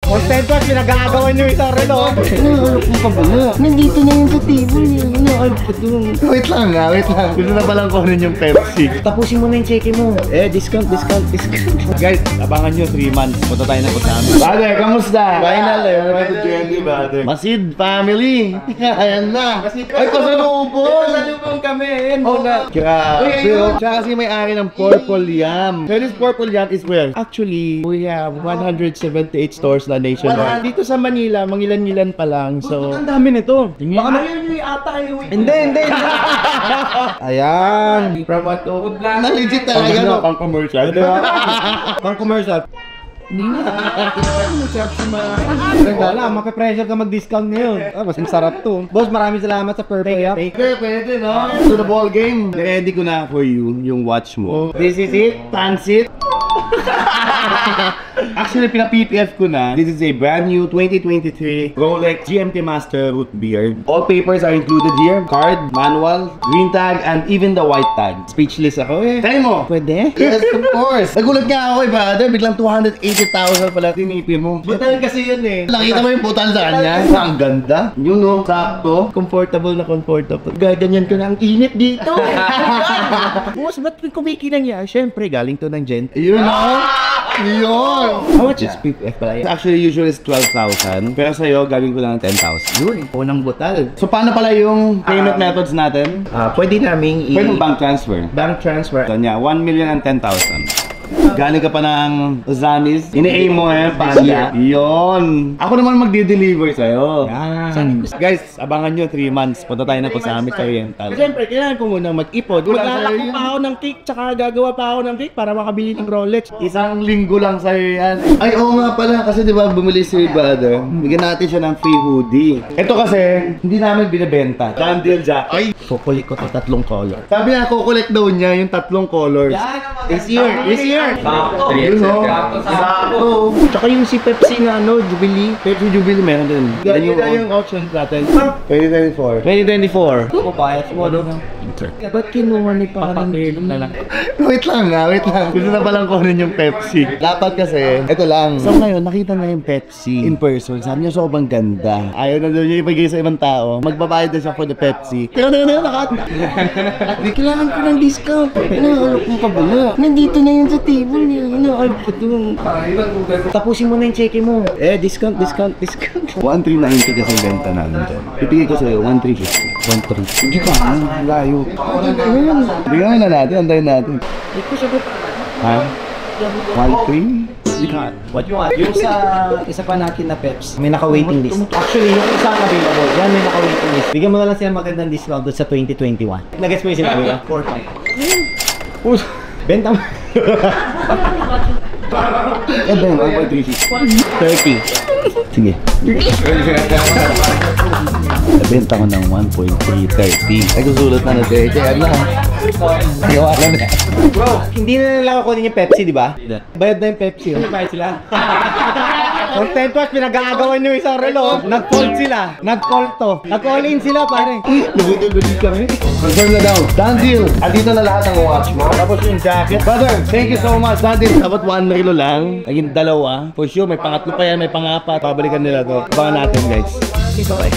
Contentuous, pinag-aagawan nyo isang relo. Ano pa ba? Nandito na yun sa table. Ano pa doon? Wait lang nga, wait lang. Gusto na palang kunin yung Pepsi. Tapusin mo na yung cheque mo. Discount. Guys, abangan nyo 3 months. Punta tayo na kusama. Brother, kamusta? Final brother. Masid family. Ayan na. Ay, pasalubong. Pasalubong kami. Grabe. Siya kasi may-ari ng Purple Yam. So this Purple Yam is where? Actually, we have 178 stores na nationwide. Dito sa Manila, mangilan-ngilan pa lang. So, ang dami nito. Baka ayaw nyo ata kayo. Hindi. Ayan. From what to? Na legit talaga, no? Pang commercial. Pang commercial. Hindi na. Wala, mape-pressure ka mag-discount ngayon. Mas sarap to. Boss, maraming salamat sa Purple Yam. Pwede, no? To the ball game. Ready ko na for you yung watch mo. This is it. Pansit. Actually, pina-PPF ko na. This is a brand new 2023 Rolex GMT Master Root Beer. All papers are included here. Card, manual, green tag, and even the white tag. Speechless ako eh. Try mo. Pwede? Yes, of course. Nagulat nga ako brother. Biglang 280,000 pala tinipin mo. Butal kasi yun eh. Nakita mo yung butal sa kanya? Ang ganda. Yun o. Sakto. Comfortable na comfortable. Gaganyan ko na ang init dito. Boss, ba't kumikinang yan? Siyempre, galing to ng gent. Yun o. Yun! How much is PPF pala? Actually, usually is 12,000. Pero sa'yo, gawin ko lang ng 10,000. Yun, unang butal. So, paano pala yung payment methods natin? Pwede naming Pwede bank transfer. bank transfer. So, yeah, 1,010,000. Galing ka pa ng Ozamis. Ini-aim mo eh, panda. Yun. Ako naman magdi-deliver sa'yo. Yan. Guys, abangan nyo 3 months. Punta tayo na po sa Amit Oriental. Siyempre, kailangan ko munang mag-ipon. Maglalako pa ako ng cake, tsaka gagawa pa ako ng cake para makabili ng Rolex. Isang linggo lang sa'yo yan. Ay, oo nga pala. Kasi diba bumili si brother. Bigyan natin siya ng free hoodie. Ito kasi, hindi namin binibenta. Candle jacket. Ay, kukulik ko to 3 color. Sabi nga, kukulik daw niya yung 3 colors. This year. Sakto. Yun o. Sakto. Tsaka yung si Pepsi na Jubilee. Pepsi Jubilee meron din. Yan yung options natin. 2024. 2024. Ako bayad mo doon. Ba't kinuha ni parang Wait lang nga, wait lang. Gusto na palang kunin yung Pepsi. Dapat kasi, ito lang. So ngayon, nakita na yung Pepsi in person. Sabi niya, sobrang ganda. Ayaw na daw niya ipagay sa ibang tao. Magbabayad na siya for the Pepsi. Teka, kailangan ko ng discount. Ano pa ba? Nandito na yun sa table. Ano pa doon? Tapusin mo na yung cheque mo. Discount. 1,390 kasi benta namin dyan. Pipigay ko sa'yo, 1,350. 1,350. Hindi ka, layo. Bigyan na natin, antayin natin. Hindi ko sagot. Ha? 1,3? What you want? Yung sa isa pa natin na Peps, may naka-waiting list. Actually, yung isang available, yan may naka-waiting list. Bigyan mo na lang siya magandang discount doon sa 2021. Nag-guess mo yung sinabi ba? 4-5. Benta mo. Ito yung 1,350. 30. Sige. Nabenta ko ng 1,330. Nagsusulat na natin. Kaya na. Gawa lang na. Bro, hindi na lang ako kunin yung Pepsi, di ba? Bayad na yung Pepsi. Bayad sila. Contentuous, pinag-aagawan nyo isang relo. Nag-call sila. Nag-call to. Nag-call in sila, pare. Nabudol-budol kami. Confirm na daw. Done deal. Andito na lahat ng watch mo. Tapos yung jacket. Brother, thank you so much. Done deal. Dapat 1 relo lang. Naging 2. For sure, may pangatlo pa yan, may pangapat. Pabalikan nila to. Abangan natin, guys. Ikaw eh.